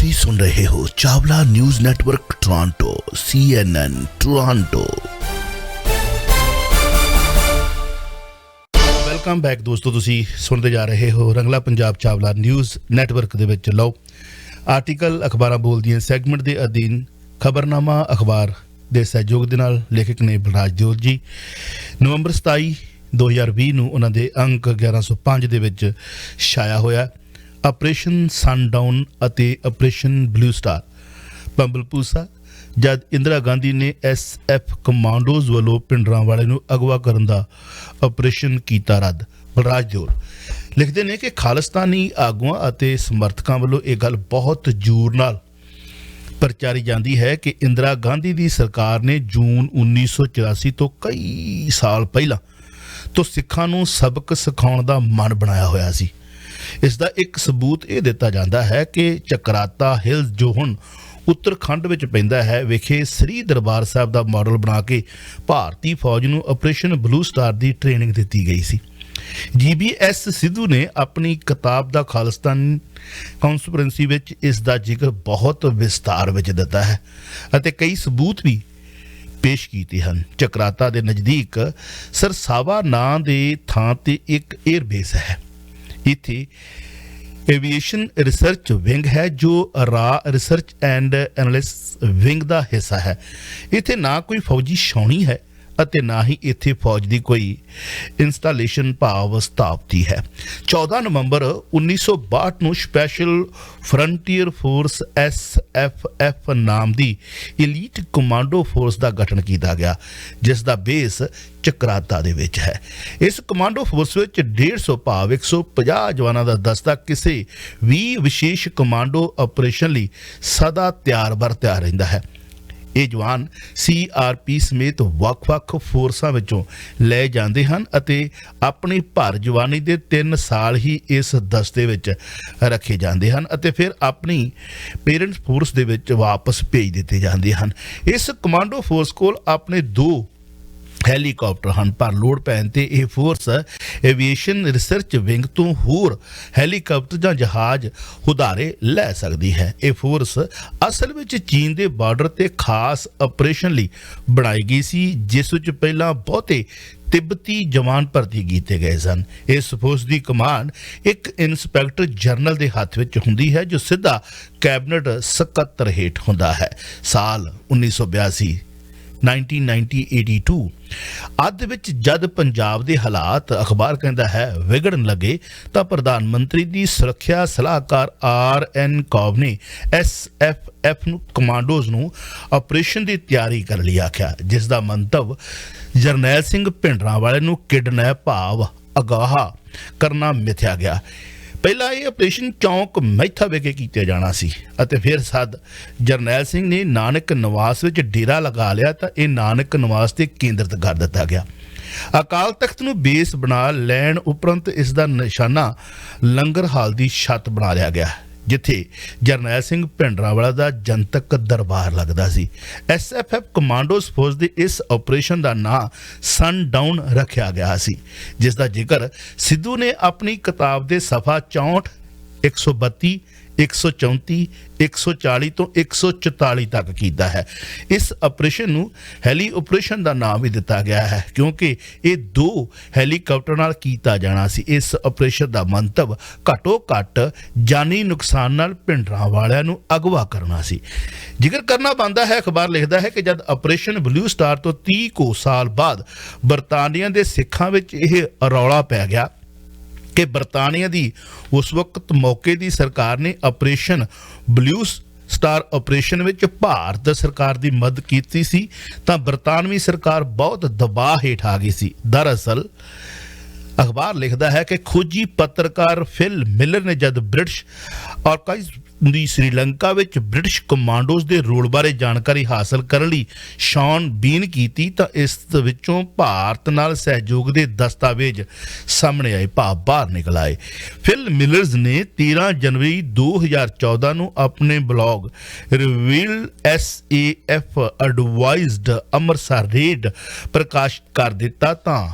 ਤੁਸੀਂ ਸੁਣ ਰਹੇ ਹੋ Chawla news network Toronto CNN Toronto. Welcome back ਦੋਸਤੋ, ਤੁਸੀਂ ਸੁਣਦੇ ਜਾ ਰਹੇ ਹੋ ਰੰਗਲਾ ਪੰਜਾਬ ਚਾਵਲਾ ਨਿਊਜ਼ ਨੈਟਵਰਕ ਦੇ ਵਿੱਚ। ਲਓ ਆਰਟੀਕਲ ਅਖਬਾਰਾਂ ਬੋਲਦੀਆਂ ਸੈਗਮੈਂਟ ਦੇ ਅਧੀਨ ਖਬਰਨਾਮਾ ਅਖਬਾਰ ਦੇ ਸਹਿਯੋਗ ਦੇ ਨਾਲ ਲੇਖਕ ਨੇ ਬਲਰਾਜ ਦਿਓਲ ਜੀ ਨਵੰਬਰ 27 2020 ਨੂੰ ਉਹਨਾਂ ਦੇ ਅੰਕ 1105 ਦੇ ਵਿੱਚ ਛਾਇਆ ਹੋਇਆ ਆਪਰੇਸ਼ਨ ਸਨਡਾਊਨ ਅਤੇ ਆਪਰੇਸ਼ਨ ਬਲੂ ਸਟਾਰ ਪੰਬਲਪੂਸਾ ਜਦ ਇੰਦਰਾ ਗਾਂਧੀ ਨੇ SF ਕਮਾਂਡੋਜ਼ ਵੱਲੋਂ ਭਿੰਡਰਾਂਵਾਲੇ ਨੂੰ ਅਗਵਾ ਕਰਨ ਦਾ ਆਪਰੇਸ਼ਨ ਕੀਤਾ ਰੱਦ। ਬਲਰਾਜ ਦਿਓਲ ਲਿਖਦੇ ਨੇ ਕਿ ਖਾਲਿਸਤਾਨੀ ਆਗੂਆਂ ਅਤੇ ਸਮਰਥਕਾਂ ਵੱਲੋਂ ਇਹ ਗੱਲ ਬਹੁਤ ਜ਼ੋਰ ਨਾਲ ਪ੍ਰਚਾਰੀ ਜਾਂਦੀ ਹੈ ਕਿ ਇੰਦਰਾ ਗਾਂਧੀ ਦੀ ਸਰਕਾਰ ਨੇ ਜੂਨ 1984 ਤੋਂ ਕਈ ਸਾਲ ਪਹਿਲਾਂ ਤੋਂ ਸਿੱਖਾਂ ਨੂੰ ਸਬਕ ਸਿਖਾਉਣ ਦਾ ਮਨ ਬਣਾਇਆ ਹੋਇਆ ਸੀ। ਇਸ ਦਾ ਇੱਕ ਸਬੂਤ ਇਹ ਦਿੱਤਾ ਜਾਂਦਾ ਹੈ ਕਿ ਚਕਰਾਤਾ ਹਿਲਸ ਜੋ ਹੁਣ ਉੱਤਰਾਖੰਡ ਵਿੱਚ ਪੈਂਦਾ ਹੈ ਵਿਖੇ ਸ੍ਰੀ ਦਰਬਾਰ ਸਾਹਿਬ ਦਾ ਮਾਡਲ ਬਣਾ ਕੇ ਭਾਰਤੀ ਫੌਜ ਨੂੰ ਆਪਰੇਸ਼ਨ ਬਲੂ ਸਟਾਰ ਦੀ ਟ੍ਰੇਨਿੰਗ ਦਿੱਤੀ ਗਈ ਸੀ। GBS ਸਿੱਧੂ ਨੇ ਆਪਣੀ ਕਿਤਾਬ ਦਾ ਖਾਲਿਸਤਾਨ ਕੌਂਸਪੀਰੇਸੀ ਵਿੱਚ ਇਸ ਦਾ ਜ਼ਿਕਰ ਬਹੁਤ ਵਿਸਤਾਰ ਵਿੱਚ ਦਿੱਤਾ ਹੈ ਅਤੇ ਕਈ ਸਬੂਤ ਵੀ ਪੇਸ਼ ਕੀਤੇ ਹਨ। ਚਕਰਾਤਾ ਦੇ ਨਜ਼ਦੀਕ ਸਰਸਾਵਾ ਨਾਂ ਦੇ ਥਾਂ ਤੇ ਇੱਕ 에ਅਰਬੇਸ ਹੈ। ਇੱਥੇ एविएशन रिसर्च विंग है जो रा रिसर्च एंड एनालिसिस विंग ਦਾ ਹਿੱਸਾ ਹੈ। ਇੱਥੇ ਨਾ ਕੋਈ ਫੌਜੀ ਛਾਉਣੀ ਹੈ ਅਤੇ ਨਾ ਹੀ ਇੱਥੇ ਫੌਜ ਦੀ ਕੋਈ ਇੰਸਟਾਲੇਸ਼ਨ ਭਾਵ ਸਥਾਪਤੀ ਹੈ। 14 ਨਵੰਬਰ 1962 ਨੂੰ ਸਪੈਸ਼ਲ ਫਰੰਟੀਅਰ ਫੋਰਸ SFF ਨਾਮ ਦੀ ਇਲੀਟ ਕਮਾਂਡੋ ਫੋਰਸ ਦਾ ਗਠਨ ਕੀਤਾ ਗਿਆ ਜਿਸ ਦਾ ਬੇਸ ਚਕਰਾਤਾ ਦੇ ਵਿੱਚ ਹੈ। ਇਸ ਕਮਾਂਡੋ ਫੋਰਸ ਵਿੱਚ 150 ਭਾਵ 150 ਜਵਾਨਾਂ ਦਾ ਦਸਤਾ ਕਿਸੇ ਵੀ ਵਿਸ਼ੇਸ਼ ਕਮਾਂਡੋ ਆਪਰੇਸ਼ਨ ਲਈ ਸਦਾ ਤਿਆਰ ਰਹਿੰਦਾ ਹੈ। ਇਹ ਜਵਾਨ CRP ਸਮੇਤ ਵੱਖ-ਵੱਖ ਫੋਰਸਾਂ ਵਿੱਚੋਂ ਲਏ ਜਾਂਦੇ ਹਨ ਅਤੇ ਆਪਣੀ ਭਰ ਜਵਾਨੀ ਦੇ 3 ਸਾਲ ਹੀ ਇਸ ਦਸਤੇ ਵਿੱਚ ਰੱਖੇ ਜਾਂਦੇ ਹਨ ਅਤੇ ਫਿਰ ਆਪਣੀ ਪੇਰੈਂਟਸ ਫੋਰਸ ਦੇ ਵਿੱਚ ਵਾਪਸ ਭੇਜ ਦਿੱਤੇ ਜਾਂਦੇ ਹਨ। ਇਸ ਕਮਾਂਡੋ ਫੋਰਸ ਕੋਲ ਆਪਣੇ 2 ਹੈਲੀਕਾਪਟਰ ਹਨ ਪਰ ਲੋੜ ਪੈਣ ਤੇ ਇਹ ਫੋਰਸ ਐਵੀਏਸ਼ਨ ਰਿਸਰਚ ਵਿੰਗ ਤੋਂ ਹੋਰ ਹੈਲੀਕਾਪਟਰ ਜਾਂ ਜਹਾਜ਼ ਉਧਾਰੇ ਲੈ ਸਕਦੀ ਹੈ। ਇਹ ਫੋਰਸ ਅਸਲ ਵਿੱਚ ਚੀਨ ਦੇ ਬਾਰਡਰ ਤੇ ਖਾਸ ਆਪਰੇਸ਼ਨ ਲਈ ਬਣਾਈ ਗਈ ਸੀ ਜਿਸ ਵਿੱਚ ਪਹਿਲਾਂ ਬਹੁਤੇ ਤਿੱਬਤੀ ਜਵਾਨ ਭਰਤੀ ਕੀਤੇ ਗਏ ਸਨ। ਇਸ ਫੋਰਸ ਦੀ ਕਮਾਂਡ ਇੱਕ ਇੰਸਪੈਕਟਰ ਜਨਰਲ ਦੇ ਹੱਥ ਵਿੱਚ ਹੁੰਦੀ ਹੈ ਜੋ ਸਿੱਧਾ ਕੈਬਨਿਟ ਸਕੱਤਰ ਹੇਠ ਹੁੰਦਾ ਹੈ। ਸਾਲ 1982 1982 ਅੱਧ ਵਿੱਚ ਜਦ ਪੰਜਾਬ ਦੇ ਹਾਲਾਤ ਅਖਬਾਰ ਕਹਿੰਦਾ ਹੈ ਵਿਗੜਨ ਲੱਗੇ ਤਾਂ ਪ੍ਰਧਾਨ ਮੰਤਰੀ ਦੀ ਸੁਰੱਖਿਆ ਸਲਾਹਕਾਰ RN ਕੌਬ ਨੇ SFF ਨੂੰ ਕਮਾਂਡੋਜ਼ ਨੂੰ ਆਪਰੇਸ਼ਨ ਦੀ ਤਿਆਰੀ ਕਰਨ ਲਈ ਆਖਿਆ ਜਿਸ ਦਾ ਮੰਤਵ ਜਰਨੈਲ ਸਿੰਘ ਭਿੰਡਰਾਂਵਾਲੇ ਨੂੰ ਕਿਡਨੈਪ ਭਾਵ ਅਗਾਹ ਕਰਨਾ ਮਿਥਿਆ ਗਿਆ। ਪਹਿਲਾਂ ਇਹ ਆਪਰੇਸ਼ਨ ਚੌਂਕ ਮਹਿਤਾ ਵਿਖੇ ਕੀਤਾ ਜਾਣਾ ਸੀ ਅਤੇ ਫਿਰ ਸਦ ਜਰਨੈਲ ਸਿੰਘ ਨੇ ਨਾਨਕ ਨਿਵਾਸ ਵਿੱਚ ਡੇਰਾ ਲਗਾ ਲਿਆ ਤਾਂ ਇਹ ਨਾਨਕ ਨਿਵਾਸ ਤੇ ਕੇਂਦਰਿਤ ਕਰ ਦਿੱਤਾ ਗਿਆ। ਅਕਾਲ ਤਖਤ ਨੂੰ ਬੇਸ ਬਣਾ ਲੈਣ ਉਪਰੰਤ ਇਸ ਦਾ ਨਿਸ਼ਾਨਾ ਲੰਗਰ ਹਾਲ ਦੀ ਛੱਤ ਬਣਾ ਲਿਆ ਗਿਆ ਜਿੱਥੇ ਜਰਨੈਲ ਸਿੰਘ ਭਿੰਡਰਾਂਵਾਲਾ ਦਾ ਜਨਤਕ ਦਰਬਾਰ ਲੱਗਦਾ ਸੀ। SFF ਕਮਾਂਡੋਜ਼ ਫੋਰਸ ਦੇ ਇਸ ਆਪਰੇਸ਼ਨ ਦਾ ਨਾਂ ਸਨਡਾਊਨ ਰੱਖਿਆ ਗਿਆ ਸੀ ਜਿਸ ਦਾ ਜ਼ਿਕਰ ਸਿੱਧੂ ਨੇ ਆਪਣੀ ਕਿਤਾਬ ਦੇ ਸਫਾ 64 132 134 140 ਤੋਂ 144 ਤੱਕ ਕੀਤਾ ਹੈ। ਇਸ ਆਪਰੇਸ਼ਨ ਨੂੰ ਹੈਲੀ ਆਪਰੇਸ਼ਨ ਦਾ ਨਾਮ ਵੀ ਦਿੱਤਾ ਗਿਆ ਹੈ ਕਿਉਂਕਿ ਇਹ 2 ਹੈਲੀਕਾਪਟਰ ਨਾਲ ਕੀਤਾ ਜਾਣਾ ਸੀ। ਇਸ ਆਪਰੇਸ਼ਨ ਦਾ ਮੰਤਵ ਘੱਟੋ ਘੱਟ ਜਾਨੀ ਨੁਕਸਾਨ ਨਾਲ ਭਿੰਡਰਾਂਵਾਲਿਆਂ ਨੂੰ ਅਗਵਾ ਕਰਨਾ ਸੀ। ਜ਼ਿਕਰ ਕਰਨਾ ਬਣਦਾ ਹੈ ਅਖਬਾਰ ਲਿਖਦਾ ਹੈ ਕਿ ਜਦ ਆਪਰੇਸ਼ਨ ਬਲੂ ਸਟਾਰ ਤੋਂ 30 ਕੁ ਸਾਲ ਬਾਅਦ ਬਰਤਾਨੀਆ ਦੇ ਸਿੱਖਾਂ ਵਿੱਚ ਇਹ ਰੌਲਾ ਪੈ ਗਿਆ ਕਿ ਬਰਤਾਨੀਆ ਦੀ ਉਸ ਵਕਤ ਮੌਕੇ ਦੀ ਸਰਕਾਰ ਨੇ ਆਪਰੇਸ਼ਨ ਬਲੂ ਸਟਾਰ ਆਪਰੇਸ਼ਨ ਵਿੱਚ ਭਾਰਤ ਸਰਕਾਰ ਦੀ ਮਦਦ ਕੀਤੀ ਸੀ ਤਾਂ ਬਰਤਾਨਵੀ ਸਰਕਾਰ ਬਹੁਤ ਦਬਾਅ ਹੇਠ ਆ ਗਈ ਸੀ। ਦਰਅਸਲ ਅਖਬਾਰ ਲਿਖਦਾ ਹੈ ਕਿ ਖੋਜੀ ਪੱਤਰਕਾਰ ਫਿਲ ਮਿਲਰ ਨੇ ਜਦ ਬ੍ਰਿਟਿਸ਼ ਆਰਕਾਈਵਜ਼ ਦੀ ਸ੍ਰੀਲੰਕਾ ਵਿੱਚ ਬ੍ਰਿਟਿਸ਼ ਕਮਾਂਡੋਜ਼ ਦੇ ਰੋਲ ਬਾਰੇ ਜਾਣਕਾਰੀ ਹਾਸਲ ਕਰਨ ਲਈ ਛਾਣਬੀਨ ਕੀਤੀ ਤਾਂ ਇਸ ਵਿੱਚੋਂ ਭਾਰਤ ਨਾਲ ਸਹਿਯੋਗ ਦੇ ਦਸਤਾਵੇਜ਼ ਸਾਹਮਣੇ ਆਏ ਭਾਵ ਬਾਹਰ ਨਿਕਲ ਆਏ। ਫਿਲ ਮਿਲਰਜ਼ ਨੇ 13 ਜਨਵਰੀ 2014 ਨੂੰ ਆਪਣੇ blog reveal SAF advised Amritsar raid ਪ੍ਰਕਾਸ਼ਿਤ ਕਰ ਦਿੱਤਾ ਤਾਂ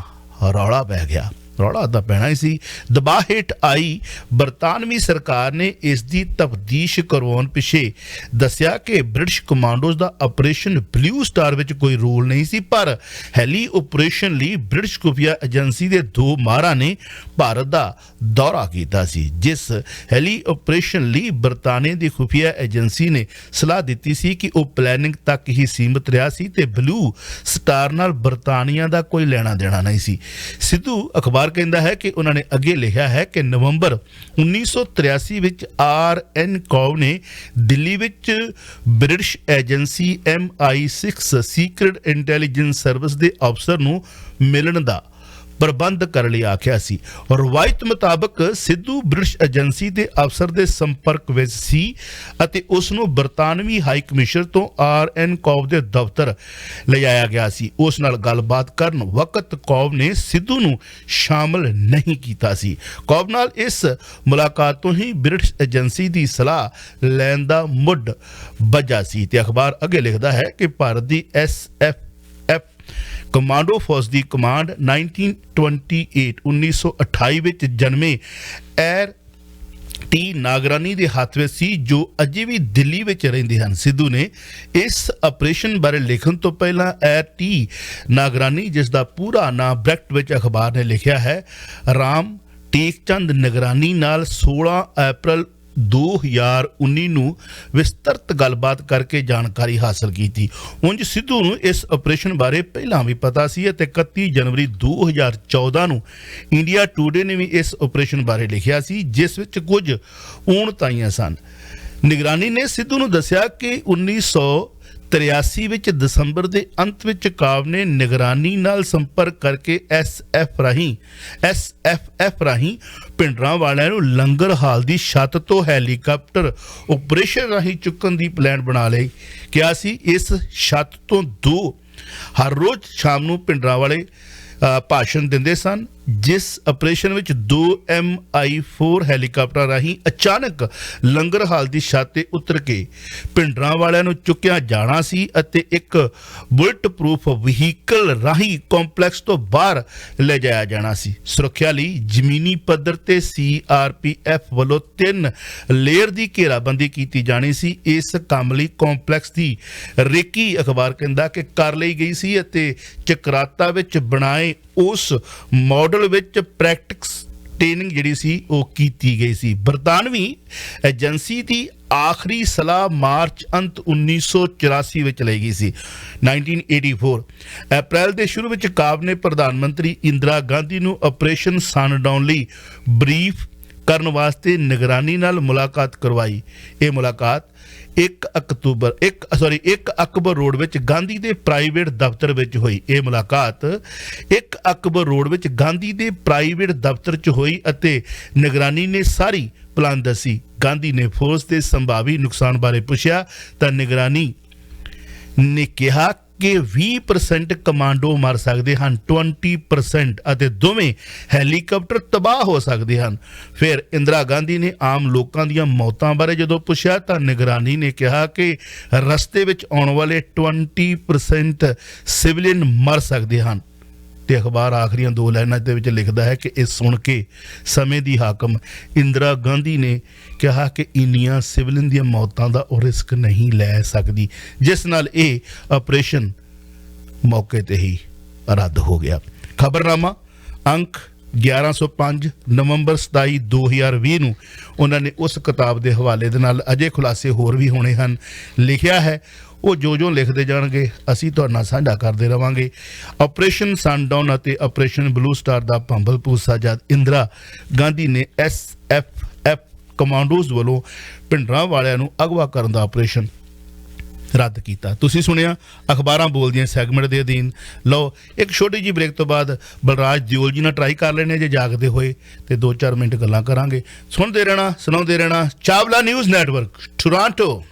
ਰੌਲਾ ਪੈ ਗਿਆ। ਰੌਲਾ ਤਾਂ ਪੈਣਾ ਹੀ ਸੀ। ਦਬਾਅ ਹੇਠ ਆਈ ਬਰਤਾਨਵੀ ਸਰਕਾਰ ਨੇ ਇਸ ਦੀ ਤਫਤੀਸ਼ ਕਰਵਾਉਣ ਪਿੱਛੇ ਦੱਸਿਆ ਕਿ ਬ੍ਰਿਟਿਸ਼ ਕਮਾਂਡੋਜ਼ ਦਾ ਆਪਰੇਸ਼ਨ ਬਲੂ ਸਟਾਰ ਵਿੱਚ ਕੋਈ ਰੋਲ ਨਹੀਂ ਸੀ, ਪਰ ਹੈਲੀ ਆਪਰੇਸ਼ਨ ਲਈ ਬ੍ਰਿਟਿਸ਼ ਖੁਫੀਆ ਏਜੰਸੀ ਦੇ 2 ਮਾਹਰਾਂ ਨੇ ਭਾਰਤ ਦਾ ਦੌਰਾ ਕੀਤਾ ਸੀ। ਜਿਸ ਹੈਲੀ ਆਪਰੇਸ਼ਨ ਲਈ ਬਰਤਾਨੀਆ ਦੀ ਖੁਫੀਆ ਏਜੰਸੀ ਨੇ ਸਲਾਹ ਦਿੱਤੀ ਸੀ ਕਿ ਉਹ ਪਲੈਨਿੰਗ ਤੱਕ ਹੀ ਸੀਮਿਤ ਰਿਹਾ ਸੀ ਤੇ ਬਲੂ ਸਟਾਰ ਨਾਲ ਬਰਤਾਨੀਆ ਦਾ ਕੋਈ ਲੈਣਾ ਦੇਣਾ ਨਹੀਂ ਸੀ। ਸਿੱਧੂ ਅਖਬਾਰ ਕਹਿੰਦਾ ਹੈ ਕਿ ਉਹਨਾਂ ਨੇ ਅੱਗੇ ਲਿਖਿਆ ਹੈ ਕਿ ਨਵੰਬਰ 1983 ਵਿੱਚ RN ਕੌਵ ਨੇ ਦਿੱਲੀ ਵਿੱਚ British agency MI6 secret intelligence service ਦੇ ਅਫਸਰ ਨੂੰ ਮਿਲਣ ਦਾ ਪ੍ਰਬੰਧ ਕਰਨ ਲਈ ਆਖਿਆ ਸੀ। ਰਵਾਇਤ ਮੁਤਾਬਕ ਸਿੱਧੂ ਬ੍ਰਿਟਿਸ਼ ਏਜੰਸੀ ਦੇ ਅਫਸਰ ਦੇ ਸੰਪਰਕ ਵਿੱਚ ਸੀ ਅਤੇ ਉਸ ਨੂੰ ਬਰਤਾਨਵੀ ਹਾਈ ਕਮਿਸ਼ਨਰ ਤੋਂ RN ਕੌਵ ਦੇ ਦਫ਼ਤਰ ਲਿਜਾਇਆ ਗਿਆ ਸੀ। ਉਸ ਨਾਲ ਗੱਲਬਾਤ ਕਰਨ ਵਕਤ ਕੌਵ ਨੇ ਸਿੱਧੂ ਨੂੰ ਸ਼ਾਮਲ ਨਹੀਂ ਕੀਤਾ ਸੀ। ਕੌਵ ਨਾਲ ਇਸ ਮੁਲਾਕਾਤ ਤੋਂ ਹੀ ਬ੍ਰਿਟਿਸ਼ ਏਜੰਸੀ ਦੀ ਸਲਾਹ ਲੈਣ ਦਾ ਮੁੱਢ ਬੱਝਾ ਸੀ। ਤੇ ਅਖਬਾਰ ਅੱਗੇ ਲਿਖਦਾ ਹੈ ਕਿ ਭਾਰਤ ਦੀ SFF ਕਮਾਂਡੋ ਫੋਰਸ ਦੀ ਕਮਾਂਡ 1928 ਵਿੱਚ ਜਨਮੇ ਐਰ ਟੀ ਨਾਗਰਾਨੀ ਦੇ ਹੱਥ ਵਿੱਚ ਸੀ, ਜੋ ਅਜੇ ਵੀ ਦਿੱਲੀ ਵਿੱਚ ਰਹਿੰਦੇ ਹਨ। ਸਿੱਧੂ ਨੇ ਇਸ ਆਪਰੇਸ਼ਨ ਬਾਰੇ ਲਿਖਣ ਤੋਂ ਪਹਿਲਾਂ ਐਰ ਟੀ ਨਾਗਰਾਨੀ, ਜਿਸ ਦਾ ਪੂਰਾ ਨਾਮ ਬ੍ਰੈਕਟ ਵਿੱਚ ਅਖਬਾਰ ਨੇ ਲਿਖਿਆ ਹੈ, ਰਾਮ ਟੇਕਚੰਦ ਨਿਗਰਾਨੀ ਨਾਲ 16 ਅਪ੍ਰੈਲ 2019 ਨੂੰ ਵਿਸਤ੍ਰਿਤ ਗੱਲਬਾਤ ਕਰਕੇ ਜਾਣਕਾਰੀ ਹਾਸਲ ਕੀਤੀ। ਉਂਝ ਸਿੱਧੂ ਨੂੰ ਇਸ ਆਪਰੇਸ਼ਨ ਬਾਰੇ ਪਹਿਲਾਂ ਵੀ ਪਤਾ ਸੀ ਅਤੇ 31 ਜਨਵਰੀ 2014 ਨੂੰ ਇੰਡੀਆ ਟੂਡੇ ਨੇ ਵੀ ਇਸ ਆਪਰੇਸ਼ਨ ਬਾਰੇ ਲਿਖਿਆ ਸੀ, ਜਿਸ ਵਿੱਚ ਕੁਝ ਊਣਤਾਈਆਂ ਸਨ। ਨਿਗਰਾਨੀ ਨੇ ਸਿੱਧੂ ਨੂੰ ਦੱਸਿਆ ਕਿ 1983 ਵਿੱਚ ਦਸੰਬਰ ਦੇ ਅੰਤ ਵਿੱਚ ਕਾਵ ਨੇ ਨਿਗਰਾਨੀ ਨਾਲ ਸੰਪਰਕ ਕਰਕੇ SFF ਰਾਹੀਂ ਪਿੰਡਰਾਂ ਵਾਲਿਆਂ ਨੂੰ ਲੰਗਰ ਹਾਲ ਦੀ ਛੱਤ ਤੋਂ ਹੈਲੀਕਾਪਟਰ ਆਪਰੇਸ਼ਨ ਰਾਹੀਂ ਚੁੱਕਣ ਦੀ ਪਲਾਨ ਬਣਾ ਲਈ ਕਿਹਾ ਸੀ। ਇਸ ਛੱਤ ਤੋਂ 2 ਹਰ ਰੋਜ਼ ਸ਼ਾਮ ਨੂੰ ਪਿੰਡਰਾਂ ਵਾਲੇ ਭਾਸ਼ਣ ਦਿੰਦੇ ਸਨ। ਜਿਸ ਆਪਰੇਸ਼ਨ ਵਿੱਚ 2 MI4 ਹੈਲੀਕਾਪਟਰ ਰਾਹੀਂ ਅਚਾਨਕ ਲੰਗਰ ਹਾਲ ਦੀ ਛੱਤ ਤੇ ਉਤਰ ਕੇ ਪਿੰਡਰਾਂ ਵਾਲਿਆਂ ਨੂੰ ਚੁੱਕਿਆ ਜਾਣਾ ਸੀ ਅਤੇ ਇੱਕ ਬੁਲਟ ਪ੍ਰੂਫ ਵਹੀਕਲ ਰਾਹੀਂ ਕੰਪਲੈਕਸ ਤੋਂ ਬਾਹਰ ਲੈ ਜਾਇਆ ਜਾਣਾ ਸੀ। ਸੁਰੱਖਿਆ ਲਈ ਜ਼ਮੀਨੀ ਪੱਧਰ ਤੇ CRPF ਵੱਲੋਂ 3 ਲੇਅਰ ਦੀ ਘੇਰਾਬੰਦੀ ਕੀਤੀ ਜਾਣੀ ਸੀ। ਇਸ ਕੰਮ ਲਈ ਕੰਪਲੈਕਸ ਦੀ ਰੇਕੀ ਅਖਬਾਰ ਕਹਿੰਦਾ ਕਿ ਕਰ ਲਈ ਗਈ ਸੀ ਅਤੇ ਚਕਰਾਤਾ ਵਿੱਚ ਬਣਾਏ ਉਸ ਮਾਡਲ ਵਿੱਚ ਪ੍ਰੈਕਟਿਸ ਟ੍ਰੇਨਿੰਗ ਜਿਹੜੀ ਸੀ ਉਹ ਕੀਤੀ ਗਈ ਸੀ। ਬਰਤਾਨਵੀ ਏਜੰਸੀ ਦੀ ਆਖਰੀ ਸਲਾਹ ਮਾਰਚ ਅੰਤ 1984 ਵਿੱਚ ਲਈ ਗਈ ਸੀ। 1984 ਅਪ੍ਰੈਲ ਦੇ ਸ਼ੁਰੂ ਵਿੱਚ ਕਾਬ ਨੇ ਪ੍ਰਧਾਨ ਮੰਤਰੀ ਇੰਦਰਾ ਗਾਂਧੀ ਨੂੰ ਆਪਰੇਸ਼ਨ ਸਨਡਾਊਨ ਲਈ ਬਰੀਫ ਕਰਨ ਵਾਸਤੇ ਨਿਗਰਾਨੀ ਨਾਲ ਮੁਲਾਕਾਤ ਕਰਵਾਈ। ਇਹ ਮੁਲਾਕਾਤ 1 ਅਕਬਰ ਰੋਡ ਵਿੱਚ ਗਾਂਧੀ ਦੇ ਪ੍ਰਾਈਵੇਟ ਦਫ਼ਤਰ ਵਿੱਚ ਹੋਈ। ਇਹ ਮੁਲਾਕਾਤ 1 ਅਕਬਰ ਰੋਡ ਵਿੱਚ ਗਾਂਧੀ ਦੇ ਪ੍ਰਾਈਵੇਟ ਦਫ਼ਤਰ 'ਚ ਹੋਈ ਅਤੇ ਨਿਗਰਾਨੀ ਨੇ ਸਾਰੀ ਪਲਾਨ ਦੱਸੀ। ਗਾਂਧੀ ਨੇ ਫੌਜ ਦੇ ਸੰਭਾਵੀ ਨੁਕਸਾਨ ਬਾਰੇ ਪੁੱਛਿਆ ਤਾਂ ਨਿਗਰਾਨੀ ਨੇ ਕਿਹਾ ਕਿ 20% ਕਮਾਂਡੋ ਮਰ ਸਕਦੇ ਹਨ, 20% ਅਤੇ ਦੋਵੇਂ ਹੈਲੀਕਾਪਟਰ ਤਬਾਹ ਹੋ ਸਕਦੇ ਹਨ। ਫਿਰ ਇੰਦਰਾ ਗਾਂਧੀ ਨੇ ਆਮ ਲੋਕਾਂ ਦੀਆਂ ਮੌਤਾਂ ਬਾਰੇ ਜਦੋਂ ਪੁੱਛਿਆ ਤਾਂ ਨਿਗਰਾਨੀ ਨੇ ਕਿਹਾ ਕਿ ਰਸਤੇ ਵਿੱਚ ਆਉਣ ਵਾਲੇ 20% ਸਿਵਲੀਅਨ ਮਰ ਸਕਦੇ ਹਨ। ਤੇ ਅਖਬਾਰ ਆਖਰੀਆਂ 2 ਲਾਈਨਾਂ ਦੇ ਵਿੱਚ ਲਿਖਦਾ ਹੈ ਕਿ ਇਹ ਸੁਣ ਕੇ ਸਮੇਂ ਦੀ ਹਾਕਮ ਇੰਦਰਾ ਗਾਂਧੀ ਨੇ ਕਿਹਾ ਕਿ ਇੰਨੀਆਂ ਸਿਵਲੀਅਨ ਦੀਆਂ ਮੌਤਾਂ ਦਾ ਉਹ ਰਿਸਕ ਨਹੀਂ ਲੈ ਸਕਦੀ, ਜਿਸ ਨਾਲ ਇਹ ਆਪਰੇਸ਼ਨ ਮੌਕੇ ਤੇ ਹੀ ਰੱਦ ਹੋ ਗਿਆ। ਖਬਰਨਾਮਾ ਅੰਕ 1105 ਨਵੰਬਰ 27 2020 ਨੂੰ ਉਹਨਾਂ ਨੇ ਉਸ ਕਿਤਾਬ ਦੇ ਹਵਾਲੇ ਦੇ ਨਾਲ ਅਜੇ ਖੁਲਾਸੇ ਹੋਰ ਵੀ ਹੋਣੇ ਹਨ ਲਿਖਿਆ ਹੈ। ਉਹ ਜੋ ਲਿਖਦੇ ਜਾਣਗੇ ਅਸੀਂ ਤੁਹਾਡੇ ਨਾਲ ਸਾਂਝਾ ਕਰਦੇ ਰਵਾਂਗੇ। ਆਪਰੇਸ਼ਨ ਸਨਡਾਊਨ ਅਤੇ ਆਪਰੇਸ਼ਨ ਬਲੂ ਸਟਾਰ ਦਾ ਭੰਬਲ ਭੂਸਾ ਜਦ ਇੰਦਰਾ ਗਾਂਧੀ ਨੇ SFF ਕਮਾਂਡੋਜ਼ ਵੱਲੋਂ ਪਿੰਡਰਾਂ ਵਾਲਿਆਂ ਨੂੰ ਅਗਵਾ ਕਰਨ ਦਾ ਆਪਰੇਸ਼ਨ ਰੱਦ ਕੀਤਾ। ਤੁਸੀਂ ਸੁਣਿਆ ਅਖਬਾਰਾਂ ਬੋਲਦੀਆਂ ਸੈਗਮੈਂਟ ਦੇ ਅਧੀਨ। ਲਓ ਇੱਕ ਛੋਟੀ ਜਿਹੀ ਬ੍ਰੇਕ ਤੋਂ ਬਾਅਦ ਬਲਰਾਜ ਦਿਓਲ ਜੀ ਨਾਲ ਟਰਾਈ ਕਰ ਲੈਣੇ ਜੇ ਜਾਗਦੇ ਹੋਏ ਤੇ 2-4 ਮਿੰਟ ਗੱਲਾਂ ਕਰਾਂਗੇ। ਸੁਣਦੇ ਰਹਿਣਾ, ਸੁਣਾਉਂਦੇ ਰਹਿਣਾ। Chawla news network, Toronto.